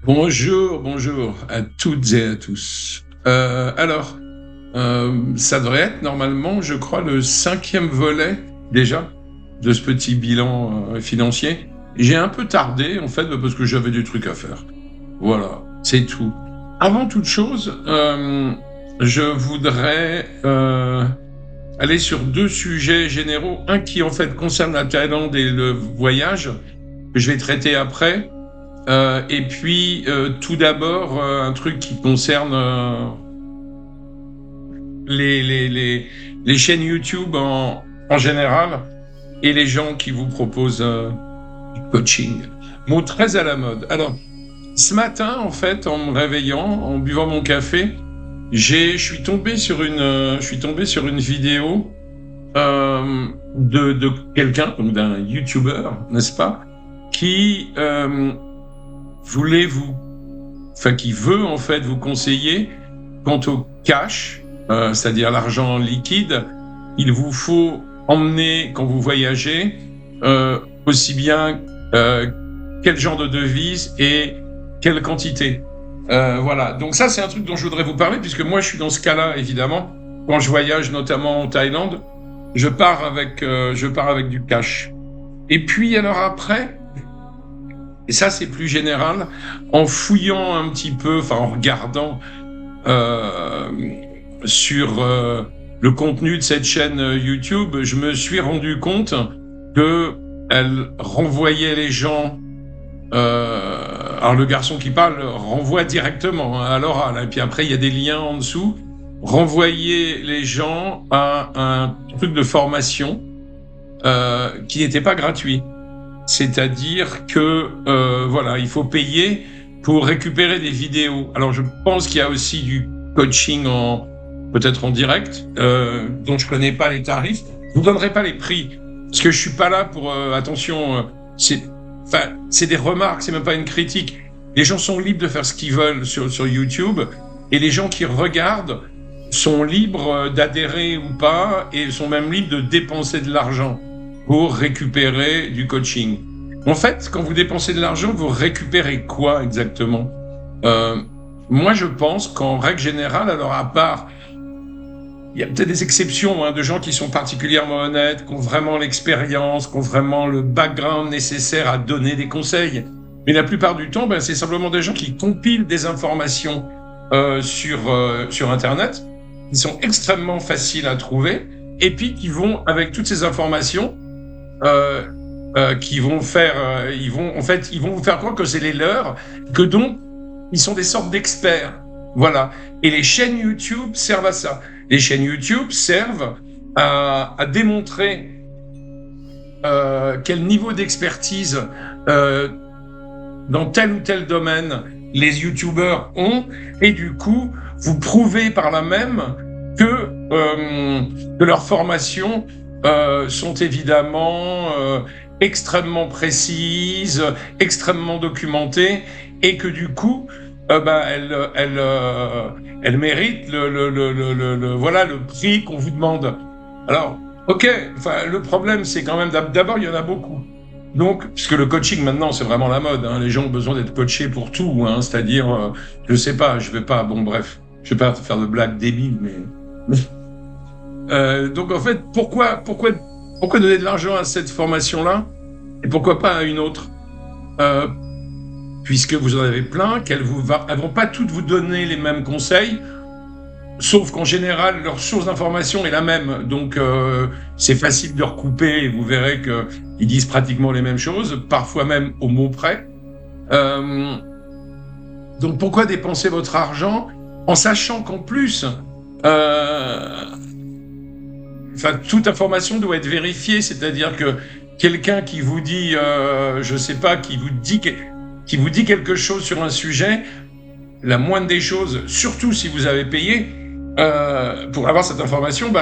Bonjour à toutes et à tous. Ça devrait être normalement, je crois, le 5e volet déjà de ce petit bilan financier. J'ai un peu tardé en fait parce que j'avais des trucs à faire. Voilà, c'est tout. Avant toute chose, je voudrais aller sur deux sujets généraux. Un qui en fait concerne la Thaïlande et le voyage que je vais traiter après. Et puis, tout d'abord, un truc qui concerne les, les, les, les chaînes YouTube en général et les gens qui vous proposent du coaching. Mot très à la mode. Alors, ce matin, en fait, en me réveillant, en buvant mon café, je suis tombé sur une vidéo de quelqu'un, donc d'un YouTuber, n'est-ce pas, qui qui veut en fait vous conseiller quant au cash, c'est-à-dire l'argent liquide. Il vous faut emmener quand vous voyagez aussi bien quel genre de devise et quelle quantité. Voilà. Donc ça, c'est un truc dont je voudrais vous parler puisque moi, je suis dans ce cas-là évidemment. Quand je voyage, notamment en Thaïlande, je pars avec du cash. Et puis alors après. Et ça, c'est plus général. En fouillant un petit peu, enfin en regardant euh, sur le contenu de cette chaîne YouTube, je me suis rendu compte que elle renvoyait les gens. Alors le garçon qui parle renvoie directement à l'oral. Et puis après, il y a des liens en dessous. Renvoyer les gens à un truc de formation qui n'était pas gratuit. C'est-à-dire que voilà, il faut payer pour récupérer des vidéos. Alors je pense qu'il y a aussi du coaching peut-être en direct, dont je connais pas les tarifs. Je vous donnerai pas les prix parce que je suis pas là pour attention. C'est des remarques, c'est même pas une critique. Les gens sont libres de faire ce qu'ils veulent sur YouTube et les gens qui regardent sont libres d'adhérer ou pas et sont même libres de dépenser de l'argent pour récupérer du coaching. En fait, quand vous dépensez de l'argent, vous récupérez quoi exactement? Moi, je pense qu'en règle générale, alors à part, il y a peut-être des exceptions de gens qui sont particulièrement honnêtes, qui ont vraiment l'expérience, qui ont vraiment le background nécessaire à donner des conseils. Mais la plupart du temps, c'est simplement des gens qui compilent des informations sur Internet, qui sont extrêmement faciles à trouver, et puis qui vont, avec toutes ces informations, qui vont faire, ils vont vous faire croire que c'est les leurs, que donc ils sont des sortes d'experts. Voilà. Et les chaînes YouTube servent à ça. Les chaînes YouTube servent à démontrer quel niveau d'expertise dans tel ou tel domaine les YouTubeurs ont, et du coup, vous prouvez par là même que leurs formations sont évidemment extrêmement précises, extrêmement documentées, et que du coup, elles méritent voilà, le prix qu'on vous demande. Alors, ok, enfin, le problème, c'est quand même, d'abord, il y en a beaucoup. Donc, puisque le coaching maintenant, c'est vraiment la mode, les gens ont besoin d'être coachés pour tout, c'est-à-dire, je sais pas, je vais pas faire de blagues débiles, mais donc en fait, pourquoi donner de l'argent à cette formation-là et pourquoi pas à une autre, puisque vous en avez plein, elles vont pas toutes vous donner les mêmes conseils, sauf qu'en général leur source d'information est la même, donc c'est facile de recouper et vous verrez qu'ils disent pratiquement les mêmes choses, parfois même au mot près. Donc pourquoi dépenser votre argent en sachant qu'en plus toute information doit être vérifiée, c'est-à-dire que quelqu'un qui vous dit, je sais pas, qui vous dit quelque chose sur un sujet, la moindre des choses, surtout si vous avez payé pour avoir cette information,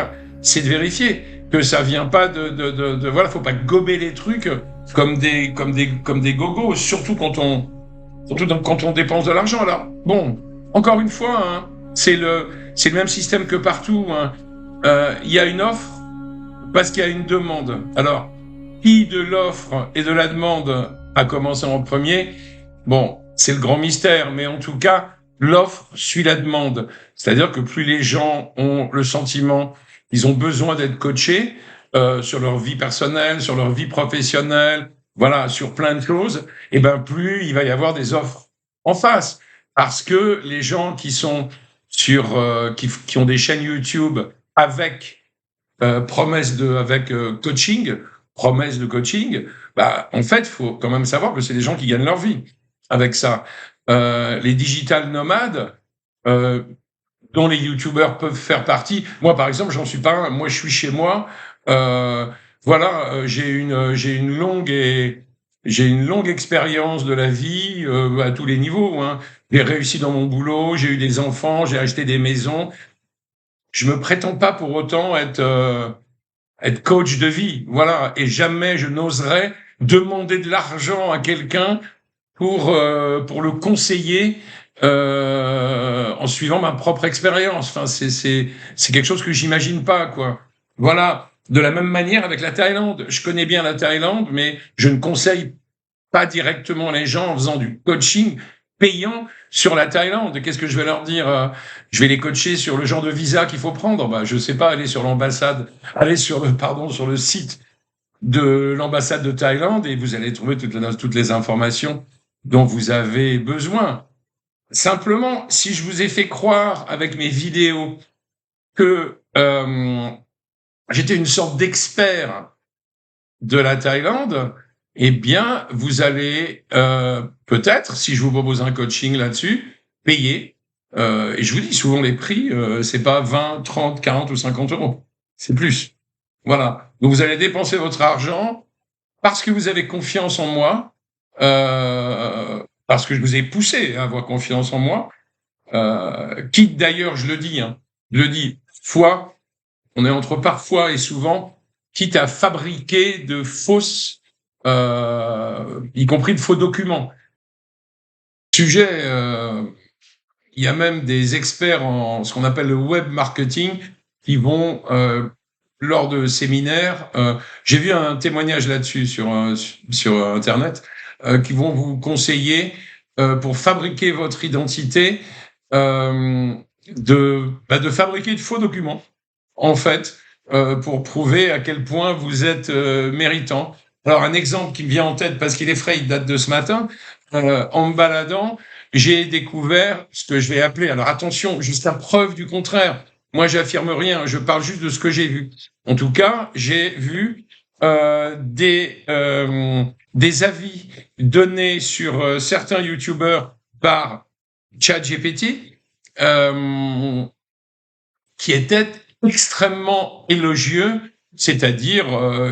c'est de vérifier que ça vient pas voilà, faut pas gober les trucs comme des gogos, surtout quand on dépense de l'argent. Alors bon, encore une fois, c'est le même système que partout. Il y a une offre parce qu'il y a une demande. Alors, qui de l'offre et de la demande a commencé en premier? Bon, c'est le grand mystère, mais en tout cas, l'offre suit la demande. C'est-à-dire que plus les gens ont le sentiment qu'ils ont besoin d'être coachés sur leur vie personnelle, sur leur vie professionnelle, voilà, sur plein de choses, et ben plus il va y avoir des offres en face, parce que les gens qui sont sur qui ont des chaînes YouTube avec coaching, promesse de coaching, bah, en fait, faut quand même savoir que c'est des gens qui gagnent leur vie avec ça. Les digital nomades, euh, dont les youtubeurs peuvent faire partie. Moi, par exemple, j'en suis pas un. Moi, je suis chez moi. Euh, voilà, j'ai une longue expérience de la vie à tous les niveaux. Hein. J'ai réussi dans mon boulot, j'ai eu des enfants, j'ai acheté des maisons. Je me prétends pas pour autant être coach de vie, voilà, et jamais je n'oserais demander de l'argent à quelqu'un pour le conseiller en suivant ma propre expérience. Enfin, c'est quelque chose que j'imagine pas, quoi. Voilà. De la même manière avec la Thaïlande, je connais bien la Thaïlande, mais je ne conseille pas directement les gens en faisant du coaching payant sur la Thaïlande. Qu'est-ce que je vais leur dire Je vais les coacher sur le genre de visa qu'il faut prendre. Bah, je sais pas, aller sur l'ambassade, aller sur le site de l'ambassade de Thaïlande et vous allez trouver toutes les informations dont vous avez besoin. Simplement, si je vous ai fait croire avec mes vidéos que j'étais une sorte d'expert de la Thaïlande, eh bien, vous allez peut-être, si je vous propose un coaching là-dessus, payer. Et je vous dis souvent les prix, c'est pas 20, 30, 40 ou 50 euros, c'est plus. Voilà. Donc vous allez dépenser votre argent parce que vous avez confiance en moi, parce que je vous ai poussé à avoir confiance en moi. Quitte d'ailleurs, je le dis, fois, on est entre parfois et souvent, quitte à fabriquer de fausses, y compris de faux documents. Sujet, il y a même des experts en ce qu'on appelle le web marketing qui vont, lors de séminaires, j'ai vu un témoignage là-dessus sur Internet, qui vont vous conseiller pour fabriquer votre identité de fabriquer de faux documents, en fait, pour prouver à quel point vous êtes méritant. Alors un exemple qui me vient en tête parce qu'il est frais, il date de ce matin. En me baladant, j'ai découvert ce que je vais appeler, alors attention, jusqu'à preuve du contraire. Moi, j'affirme rien, je parle juste de ce que j'ai vu. En tout cas, j'ai vu des avis donnés sur certains youtubeurs par ChatGPT qui étaient extrêmement élogieux, c'est-à-dire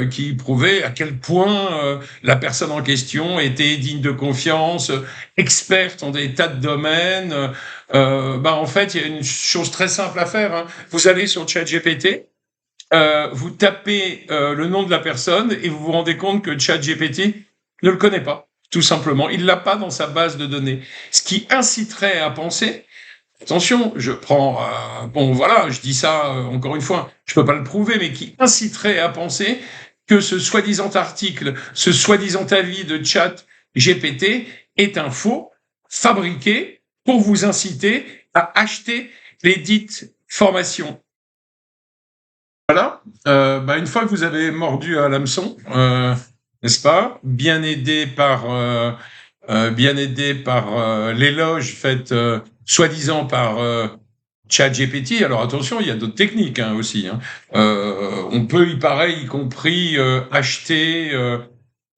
qui prouvaient à quel point la personne en question était digne de confiance, experte en des tas de domaines. En fait, il y a une chose très simple à faire. Hein. Vous allez sur ChatGPT, vous tapez le nom de la personne et vous vous rendez compte que ChatGPT ne le connaît pas, tout simplement. Il l'a pas dans sa base de données. Ce qui inciterait à penser, attention, je prends, bon voilà, je dis ça encore une fois, je peux pas le prouver, mais qui inciterait à penser que ce soi-disant article, ce soi-disant avis de ChatGPT est un faux, fabriqué pour vous inciter à acheter les dites formations. Voilà. Une fois que vous avez mordu à l'hameçon, n'est-ce pas, bien aidé par l'éloge faite soi-disant par ChatGPT. Alors attention, il y a d'autres techniques hein, aussi. Hein. On peut, il paraît, y compris acheter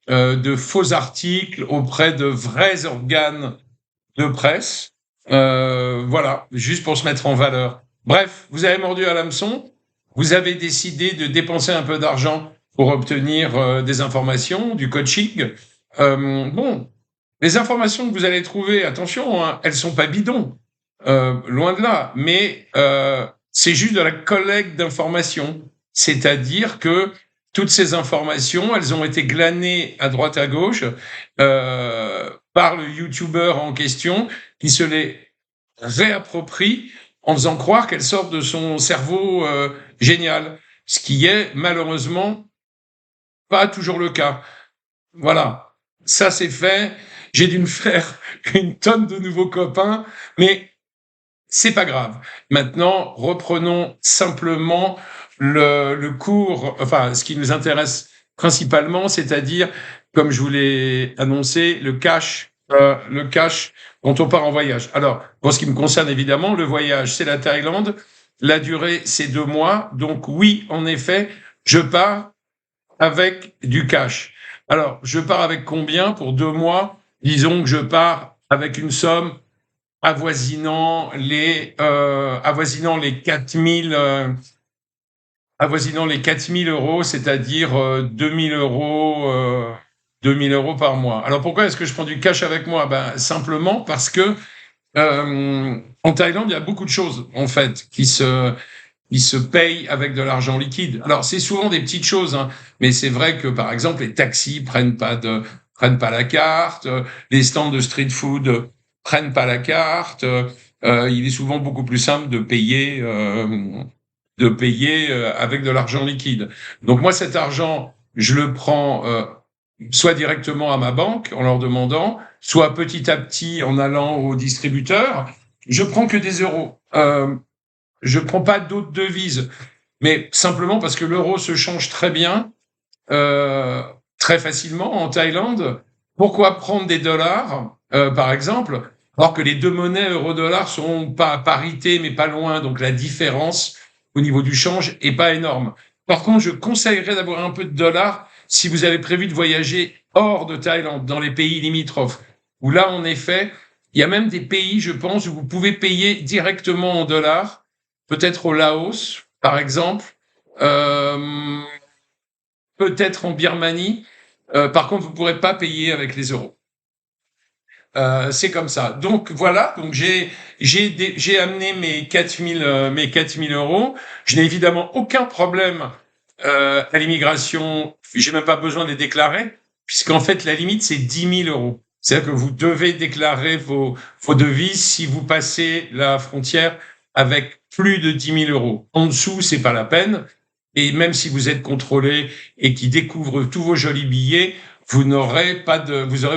de faux articles auprès de vrais organes de presse. Voilà, juste pour se mettre en valeur. Bref, vous avez mordu à l'hameçon, vous avez décidé de dépenser un peu d'argent pour obtenir des informations, du coaching. Bon, les informations que vous allez trouver, attention, hein, elles sont pas bidons, loin de là, mais c'est juste de la collecte d'informations. C'est-à-dire que toutes ces informations, elles ont été glanées à droite à gauche par le YouTuber en question qui se les réapproprie en faisant croire qu'elles sortent de son cerveau génial, ce qui est malheureusement pas toujours le cas. Voilà, ça c'est fait. j'ai dû me faire une tonne de nouveaux copains, mais c'est pas grave. Maintenant, reprenons simplement le cours, enfin, ce qui nous intéresse principalement, c'est-à-dire, comme je vous l'ai annoncé, le cash quand on part en voyage. Alors, pour ce qui me concerne, évidemment, le voyage, c'est la Thaïlande. La durée, c'est 2 mois. Donc, oui, en effet, je pars avec du cash. Alors, je pars avec combien pour 2 mois? Disons que je pars avec une somme avoisinant les 4000 avoisinant les 4000 euros, c'est-à-dire 2000 euros 2000 euros par mois. Alors pourquoi est-ce que je prends du cash avec moi? Ben simplement parce que en Thaïlande, il y a beaucoup de choses en fait qui se payent avec de l'argent liquide. Alors c'est souvent des petites choses, hein, mais c'est vrai que par exemple les taxis prennent pas la carte, les stands de street food prennent pas la carte. Il est souvent beaucoup plus simple de payer avec de l'argent liquide. Donc moi cet argent, je le prends soit directement à ma banque en leur demandant, soit petit à petit en allant au distributeur. Je prends que des euros. Je prends pas d'autres devises, mais simplement parce que l'euro se change très bien, euh, très facilement en Thaïlande. Pourquoi prendre des dollars, par exemple, alors que les deux monnaies euro-dollar sont pas à parité, mais pas loin, donc la différence au niveau du change est pas énorme. Par contre, je conseillerais d'avoir un peu de dollars si vous avez prévu de voyager hors de Thaïlande, dans les pays limitrophes, où là, en effet, il y a même des pays, je pense, où vous pouvez payer directement en dollars, peut-être au Laos, par exemple, euh, peut-être en Birmanie. Par contre, vous ne pourrez pas payer avec les euros. C'est comme ça. Donc voilà. Donc j'ai amené mes 4000 euros. Je n'ai évidemment aucun problème à l'immigration. J'ai même pas besoin de les déclarer puisqu'en fait la limite c'est 10 000 euros. C'est-à-dire que vous devez déclarer vos devises si vous passez la frontière avec plus de 10 000 euros. En dessous, c'est pas la peine. Et même si vous êtes contrôlé et qui découvre tous vos jolis billets, vous aurez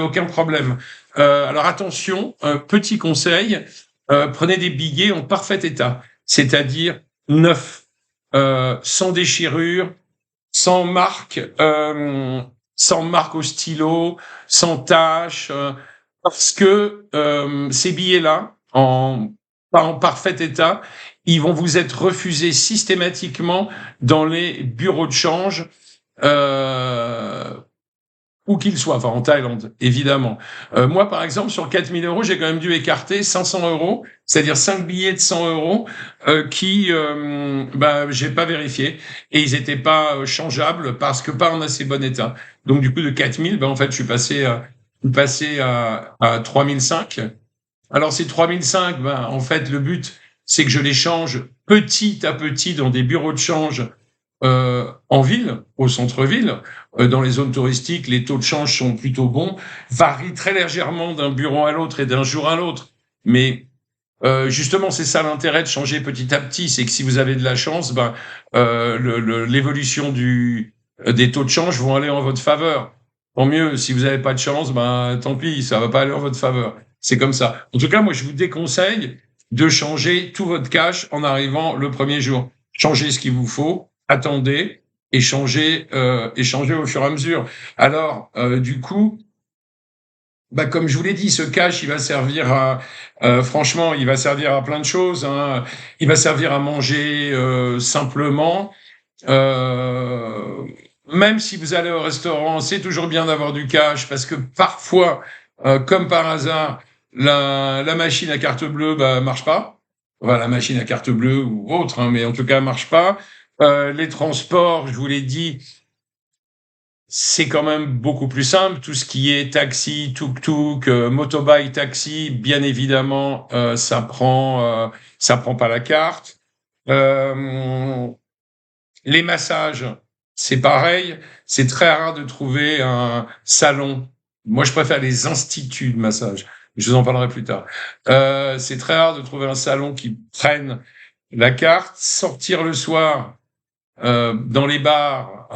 aucun problème. Alors attention, un petit conseil, prenez des billets en parfait état, c'est-à-dire neufs, sans déchirure, sans marque, sans marque au stylo, sans tache, parce que ces billets-là, pas en parfait état, ils vont vous être refusés systématiquement dans les bureaux de change. Euh, où qu'il soit, enfin en Thaïlande, évidemment. Moi, par exemple, sur 4000 euros, j'ai quand même dû écarter 500 euros, c'est-à-dire 5 billets de 100 euros qui, j'ai pas vérifié et ils étaient pas changeables parce que pas en assez bon état. Donc du coup, de 4000, en fait, je suis passé à 3005. Alors ces 3005, en fait, le but, c'est que je les change petit à petit dans des bureaux de change en ville, au centre-ville. Dans les zones touristiques, les taux de change sont plutôt bons, varient très légèrement d'un bureau à l'autre et d'un jour à l'autre. Mais justement, c'est ça l'intérêt de changer petit à petit, c'est que si vous avez de la chance, l'évolution des taux de change vont aller en votre faveur. Tant mieux. Si vous n'avez pas de chance, tant pis, ça va pas aller en votre faveur. C'est comme ça. En tout cas, moi, je vous déconseille de changer tout votre cash en arrivant le premier jour. Changez ce qu'il vous faut, attendez et changez au fur et à mesure. Alors, du coup, comme je vous l'ai dit, ce cash, il va servir franchement, il va servir à plein de choses, hein. Il va servir à manger simplement. Euh, Même si vous allez au restaurant, c'est toujours bien d'avoir du cash parce que parfois, comme par hasard, la machine à carte bleue marche pas. Voilà, la machine à carte bleue ou autre, hein, mais en tout cas marche pas. Les transports, je vous l'ai dit, c'est quand même beaucoup plus simple. Tout ce qui est taxi, tuk-tuk, motorbike, taxi, bien évidemment, ça prend pas la carte. Euh, les massages, c'est pareil. C'est très rare de trouver un salon. Moi, je préfère les instituts de massage. Je vous en parlerai plus tard. C'est très rare de trouver un salon qui prenne la carte. Sortir le soir dans les bars.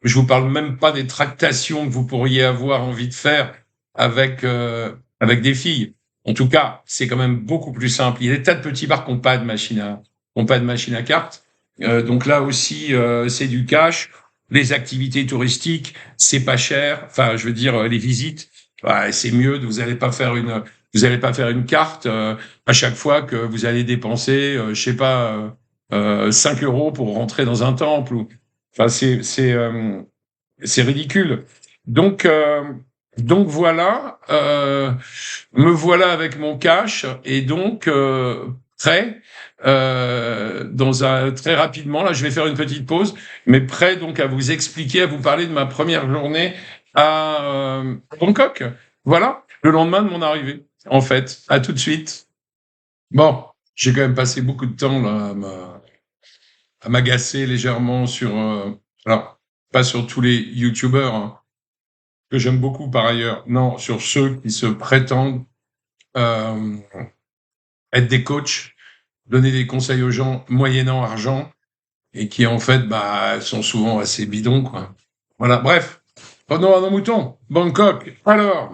Je vous parle même pas des tractations que vous pourriez avoir envie de faire avec des filles. En tout cas, c'est quand même beaucoup plus simple. Il y a des tas de petits bars qui n'ont pas de machine à cartes. Donc là aussi, c'est du cash. Les activités touristiques, c'est pas cher. Enfin, je veux dire, les visites, ouais, c'est mieux. Vous allez pas faire une carte à chaque fois que vous allez dépenser, je sais pas, 5 euros pour rentrer dans un temple. Enfin, c'est ridicule. Donc, euh, donc voilà, me voilà avec mon cash et donc prêt très rapidement. Là, je vais faire une petite pause, mais prêt donc à vous expliquer, à vous parler de ma première journée à Bangkok. Voilà, le lendemain de mon arrivée. En fait, à tout de suite. Bon, j'ai quand même passé beaucoup de temps là à m'agacer légèrement sur, alors pas sur tous les YouTubers, hein, que j'aime beaucoup par ailleurs. Non, sur ceux qui se prétendent euh, être des coachs, donner des conseils aux gens moyennant argent et qui en fait sont souvent assez bidons, quoi. Voilà, bref. Revenons à nos moutons. Bangkok. Alors,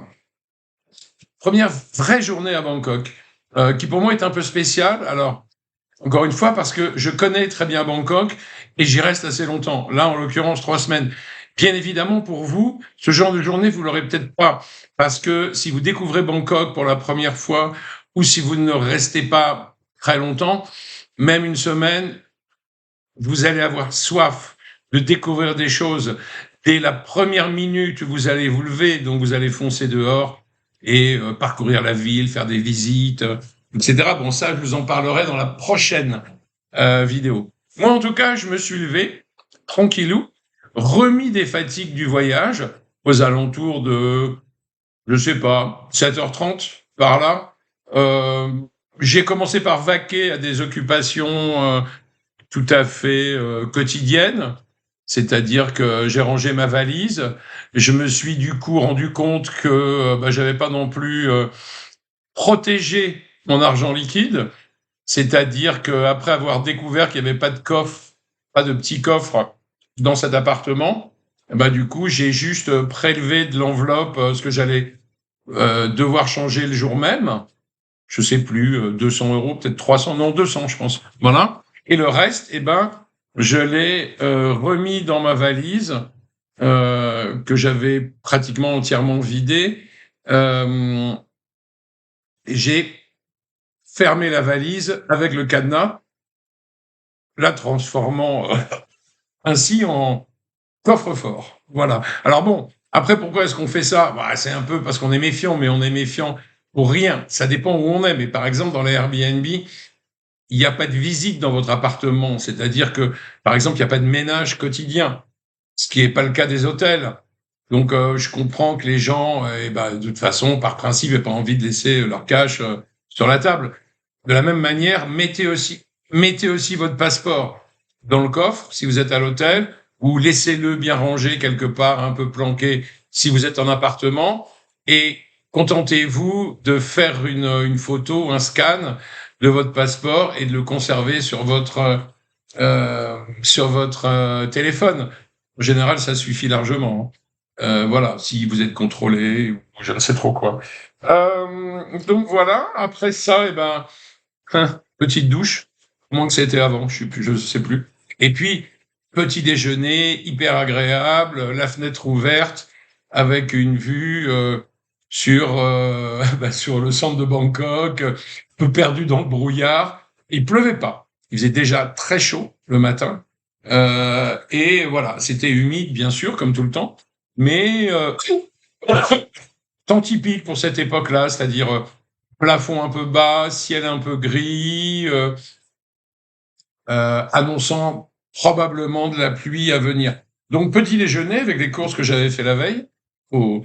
première vraie journée à Bangkok, qui pour moi est un peu spéciale. Alors, encore une fois, parce que je connais très bien Bangkok et j'y reste assez longtemps. Là, en l'occurrence, 3 semaines. Bien évidemment, pour vous, ce genre de journée, vous l'aurez peut-être pas. Parce que si vous découvrez Bangkok pour la première fois ou si vous ne restez pas très longtemps, même une semaine, vous allez avoir soif de découvrir des choses. Dès la première minute, vous allez vous lever, donc vous allez foncer dehors et parcourir la ville, faire des visites, etc. Bon, ça, je vous en parlerai dans la prochaine vidéo. Moi, en tout cas, je me suis levé, tranquillou, remis des fatigues du voyage, aux alentours de, je sais pas, 7h30, par là. Euh, j'ai commencé par vaquer à des occupations tout à fait quotidienne, c'est-à-dire que j'ai rangé ma valise. Je me suis du coup rendu compte que j'avais pas non plus protégé mon argent liquide, c'est-à-dire qu'après avoir découvert qu'il n'y avait pas de coffre, pas de petit coffre dans cet appartement, du coup j'ai juste prélevé de l'enveloppe ce que j'allais devoir changer le jour même. Je sais plus, 200 euros, peut-être 300, non 200 je pense. Voilà. Et le reste, je l'ai remis dans ma valise que j'avais pratiquement entièrement vidée. Euh, et j'ai fermé la valise avec le cadenas, la transformant ainsi en coffre-fort. Voilà. Alors bon, après, pourquoi est-ce qu'on fait ça? C'est un peu parce qu'on est méfiant, mais on est méfiant pour rien. Ça dépend où on est. Mais par exemple, dans les Airbnb, il n'y a pas de visite dans votre appartement. C'est-à-dire que, par exemple, il n'y a pas de ménage quotidien, ce qui n'est pas le cas des hôtels. Donc, je comprends que les gens, de toute façon, par principe, n'aient pas envie de laisser leur cash sur la table. De la même manière, mettez aussi votre passeport dans le coffre si vous êtes à l'hôtel, ou laissez-le bien rangé quelque part, un peu planqué si vous êtes en appartement, et contentez-vous de faire une photo, un scan de votre passeport et de le conserver sur votre téléphone. En général, ça suffit largement, hein. Voilà, si vous êtes contrôlé ou je ne sais trop quoi. Donc voilà. Après ça, petite douche, moins que c'était avant, je sais plus. Et puis petit déjeuner hyper agréable, la fenêtre ouverte avec une vue sur sur le centre de Bangkok, un peu perdu dans le brouillard. Il pleuvait pas. Il faisait déjà très chaud le matin. Et voilà, c'était humide bien sûr comme tout le temps, mais temps typique pour cette époque-là, c'est-à-dire plafond un peu bas, ciel un peu gris, annonçant probablement de la pluie à venir. Donc petit déjeuner avec les courses que j'avais fait la veille au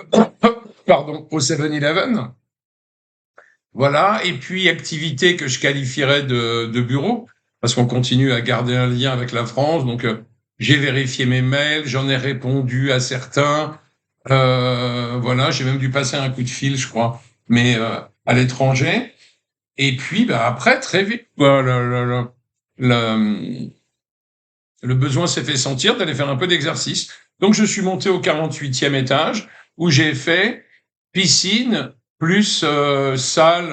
au 7-Eleven. Voilà, et puis activité que je qualifierais de bureau, parce qu'on continue à garder un lien avec la France. Donc j'ai vérifié mes mails, j'en ai répondu à certains. Voilà, j'ai même dû passer un coup de fil, je crois, mais à l'étranger. Et puis après, très vite, le, le besoin s'est fait sentir d'aller faire un peu d'exercice. Donc je suis monté au 48e étage où j'ai fait piscine plus salle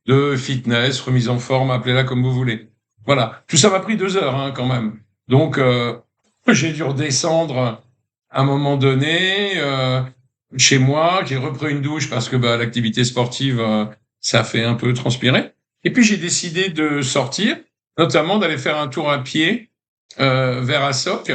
de fitness, remise en forme, appelez-la comme vous voulez. Voilà. Tout ça m'a pris 2 heures quand même. Donc j'ai dû redescendre à un moment donné chez moi. J'ai repris une douche parce que l'activité sportive, ça fait un peu transpirer. Et puis j'ai décidé de sortir, notamment d'aller faire un tour à pied vers Assoc.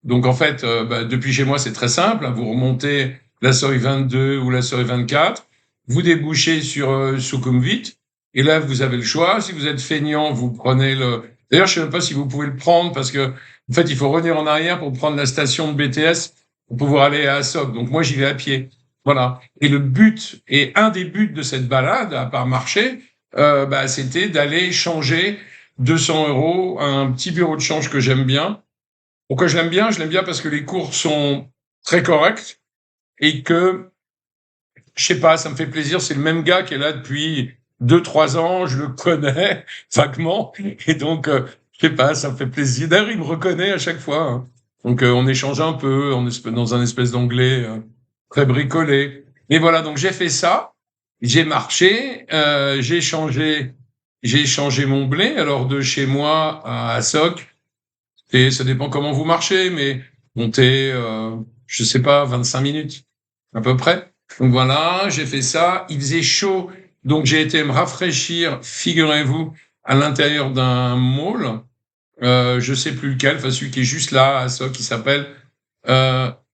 Donc en fait, depuis chez moi, c'est très simple. Vous remontez la Seuil 22 ou la Seuil 24, vous débouchez sur Sukhumvit, et là vous avez le choix. Si vous êtes feignant, vous prenez le. D'ailleurs, je ne sais même pas si vous pouvez le prendre parce que en fait, il faut revenir en arrière pour prendre la station de BTS pour pouvoir aller à Assoc. Donc moi, j'y vais à pied. Voilà. Et le but, et un des buts de cette balade, à part marcher, c'était d'aller changer 200 € à un petit bureau de change que j'aime bien. Pourquoi je l'aime bien? Je l'aime bien parce que les cours sont très corrects et que, je sais pas, ça me fait plaisir. C'est le même gars qui est là depuis 2, 3 ans. Je le connais vaguement et donc, je sais pas, ça me fait plaisir. D'ailleurs, il me reconnaît à chaque fois. Donc, on échange un peu dans un espèce d'anglais très bricolé. Mais voilà, donc j'ai fait ça. J'ai marché, j'ai changé mon blé. Alors de chez moi à Assoc. Et ça dépend comment vous marchez, mais montez, je sais pas, 25 minutes, à peu près. Donc voilà, j'ai fait ça. Il faisait chaud, donc j'ai été me rafraîchir, figurez-vous, à l'intérieur d'un mall. Je sais plus lequel, enfin celui qui est juste là, à ça, qui s'appelle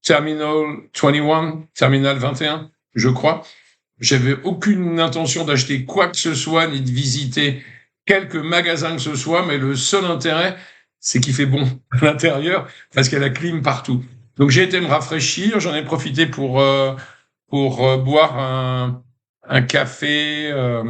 Terminal 21, Terminal 21, je crois. J'avais aucune intention d'acheter quoi que ce soit, ni de visiter quelques magasins que ce soit, mais le seul intérêt, c'est qu'il fait bon à l'intérieur, parce qu'il y a la clim partout. Donc j'ai été me rafraîchir, j'en ai profité pour boire un café à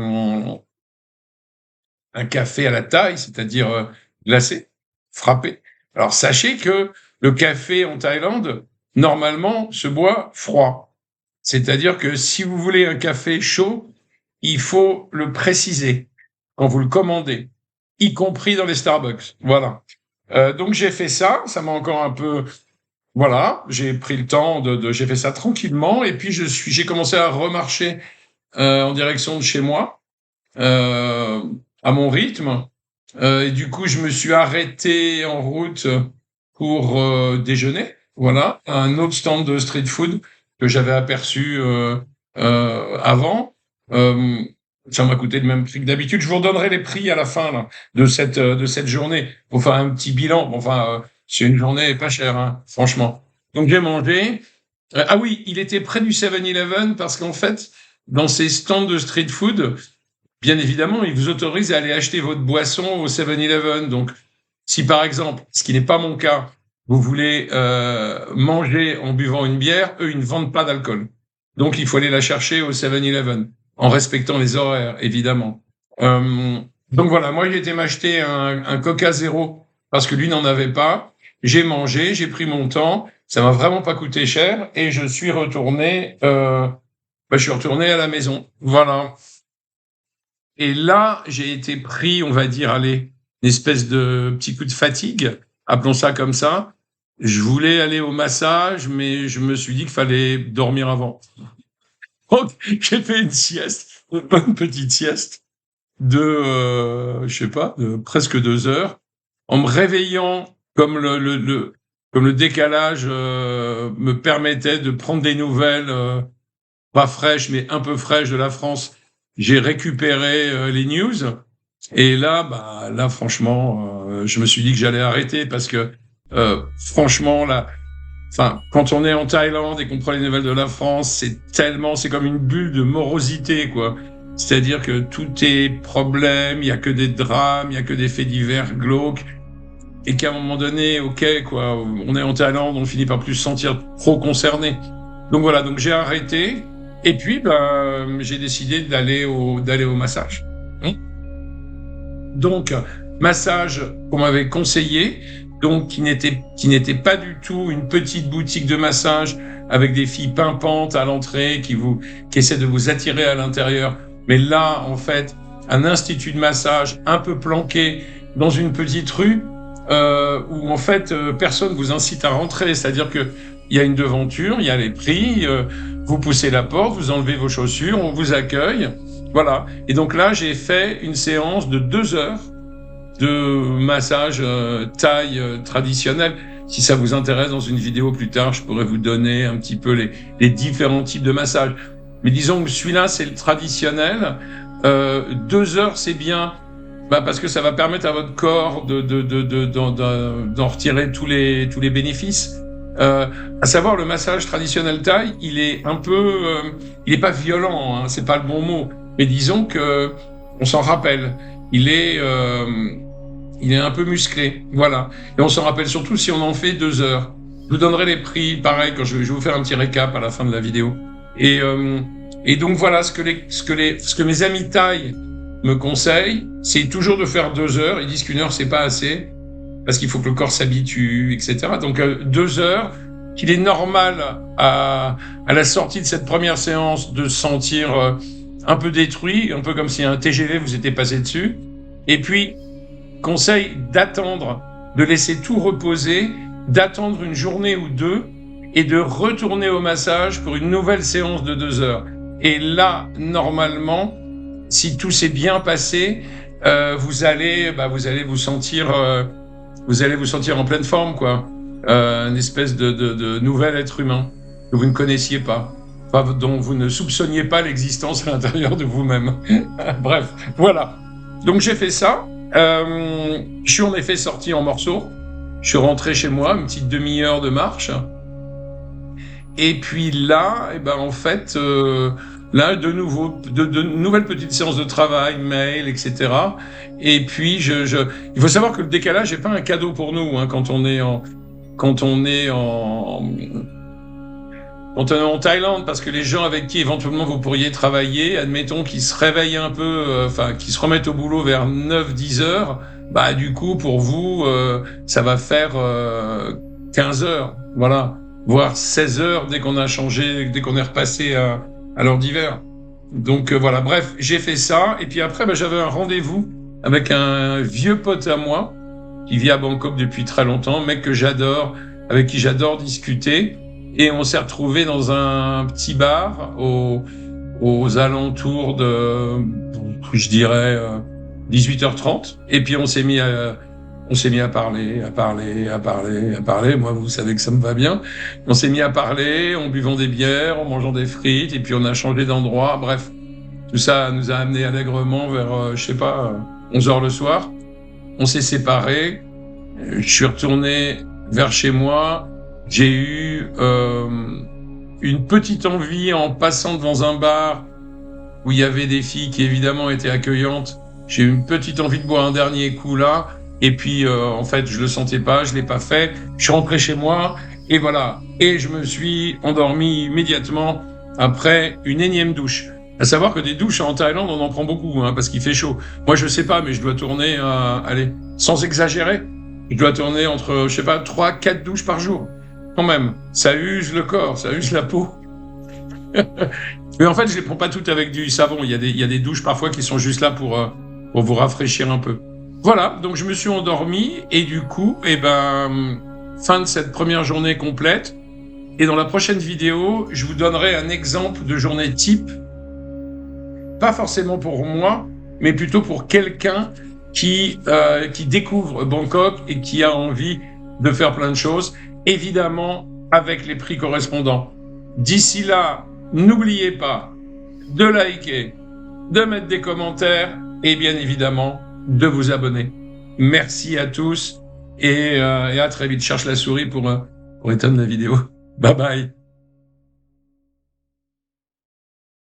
la taille, c'est-à-dire glacé, frappé. Alors sachez que le café en Thaïlande, normalement, se boit froid. C'est-à-dire que si vous voulez un café chaud, il faut le préciser quand vous le commandez, y compris dans les Starbucks. Voilà. Donc j'ai fait ça, ça m'a encore un peu, voilà, j'ai pris le temps j'ai fait ça tranquillement et puis j'ai commencé à remarcher en direction de chez moi euh, à mon rythme. Et du coup, je me suis arrêté en route pour déjeuner. Voilà, à un autre stand de street food que j'avais aperçu avant. Euh, Ça m'a coûté le même prix que d'habitude. Je vous redonnerai les prix à la fin là, de cette journée pour faire un petit bilan. Enfin, c'est une journée pas chère, hein, franchement. Donc j'ai mangé. Ah oui, il était près du 7-Eleven parce qu'en fait, dans ces stands de street food, bien évidemment, ils vous autorisent à aller acheter votre boisson au 7-Eleven. Donc, si par exemple, ce qui n'est pas mon cas, vous voulez manger en buvant une bière, eux, ils ne vendent pas d'alcool. Donc, il faut aller la chercher au 7-Eleven, en respectant les horaires, évidemment. Donc voilà, moi, j'ai été m'acheter un Coca Zéro parce que lui n'en avait pas. J'ai mangé, j'ai pris mon temps, ça m'a vraiment pas coûté cher et je suis retourné à la maison. Voilà. Et là, j'ai été pris, on va dire, allez, une espèce de petit coup de fatigue, appelons ça comme ça. Je voulais aller au massage, mais je me suis dit qu'il fallait dormir avant. Donc, j'ai fait une sieste, une bonne petite sieste de, je sais pas, de presque 2 heures, en me réveillant comme comme le décalage me permettait de prendre des nouvelles pas fraîches, mais un peu fraîches de la France. J'ai récupéré les news. Et là, là, franchement, je me suis dit que j'allais arrêter parce que, franchement, là, enfin, quand on est en Thaïlande et qu'on prend les nouvelles de la France, c'est comme une bulle de morosité, quoi. C'est-à-dire que tout est problème, il y a que des drames, il y a que des faits divers glauques, et qu'à un moment donné, ok, quoi, on est en Thaïlande, on finit par plus se sentir trop concerné. Donc voilà, donc j'ai arrêté, et puis, j'ai décidé d'aller au massage. Donc, massage qu'on m'avait conseillé, donc qui n'était pas du tout une petite boutique de massage avec des filles pimpantes à l'entrée qui essaient de vous attirer à l'intérieur. Mais là, en fait, un institut de massage un peu planqué dans une petite rue où en fait personne vous incite à rentrer. C'est-à-dire que il y a une devanture, il y a les prix, vous poussez la porte, vous enlevez vos chaussures, on vous accueille. Voilà. Et donc là, j'ai fait une séance de 2 heures de massage thaï traditionnel. Si ça vous intéresse, dans une vidéo plus tard, je pourrais vous donner un petit peu les différents types de massages. Mais disons que celui-là, c'est le traditionnel. 2 heures, c'est bien, parce que ça va permettre à votre corps d'en retirer tous les bénéfices. À savoir, le massage traditionnel thaï, il est un peu, il est pas violent, hein, c'est pas le bon mot, mais disons que on s'en rappelle. Il est un peu musclé, voilà. Et on s'en rappelle surtout si on en fait 2 heures. Je vous donnerai les prix, pareil, quand je vais vous faire un petit récap à la fin de la vidéo. Et donc voilà, ce que mes amis thaï me conseillent, c'est toujours de faire 2 heures. Ils disent qu'1 heure, c'est pas assez, parce qu'il faut que le corps s'habitue, etc. Donc 2 heures, qu'il est normal à la sortie de cette première séance de se sentir un peu détruit, un peu comme si un TGV vous était passé dessus. Et puis, conseil d'attendre, de laisser tout reposer, d'attendre une journée ou 2 et de retourner au massage pour une nouvelle séance de 2 heures. Et là, normalement, si tout s'est bien passé, vous allez vous sentir en pleine forme, quoi. Une espèce de nouvel être humain que vous ne connaissiez pas, dont vous ne soupçonniez pas l'existence à l'intérieur de vous-même. Bref, voilà. Donc j'ai fait ça. Je suis en effet sorti en morceaux. Je suis rentré chez moi, une petite demi-heure de marche. Et puis là, en fait, là, de nouvelles petites séances de travail, mail, etc. Et puis, il faut savoir que le décalage n'est pas un cadeau pour nous, hein, quand on est en Thaïlande, parce que les gens avec qui éventuellement vous pourriez travailler, admettons qu'ils se réveillent un peu, qu'ils se remettent au boulot vers 9-10 heures, du coup, pour vous, ça va faire 15 heures, voilà, voire 16 heures dès qu'on est repassé à l'heure d'hiver. Donc voilà, bref, j'ai fait ça, et puis après, j'avais un rendez-vous avec un vieux pote à moi, qui vit à Bangkok depuis très longtemps, mec que j'adore, avec qui j'adore discuter. Et on s'est retrouvés dans un petit bar aux alentours de, je dirais, 18h30. Et puis on s'est mis à parler. Moi, vous savez que ça me va bien. On s'est mis à parler, en buvant des bières, en mangeant des frites, et puis on a changé d'endroit. Bref, tout ça nous a amené allègrement vers, 11h le soir. On s'est séparés. Je suis retourné vers chez moi. J'ai eu une petite envie, en passant devant un bar où il y avait des filles qui évidemment étaient accueillantes. J'ai eu une petite envie de boire un dernier coup là. Et puis en fait, je le sentais pas, je l'ai pas fait. Je suis rentré chez moi et voilà. Et je me suis endormi immédiatement après une énième douche. À savoir que des douches en Thaïlande, on en prend beaucoup, hein, parce qu'il fait chaud. Moi, je sais pas, mais je dois tourner, sans exagérer, je dois tourner entre, 3-4 douches par jour. Quand même, ça use le corps, ça use la peau. Mais en fait, je les prends pas toutes avec du savon. Il y a des douches parfois qui sont juste là pour vous rafraîchir un peu. Voilà, donc je me suis endormi et du coup, fin de cette première journée complète. Et dans la prochaine vidéo, je vous donnerai un exemple de journée type. Pas forcément pour moi, mais plutôt pour quelqu'un qui découvre Bangkok et qui a envie de faire plein de choses, évidemment avec les prix correspondants. D'ici là, n'oubliez pas de liker, de mettre des commentaires et bien évidemment de vous abonner. Merci à tous et à très vite. Je cherche la souris pour éteindre la vidéo. Bye bye.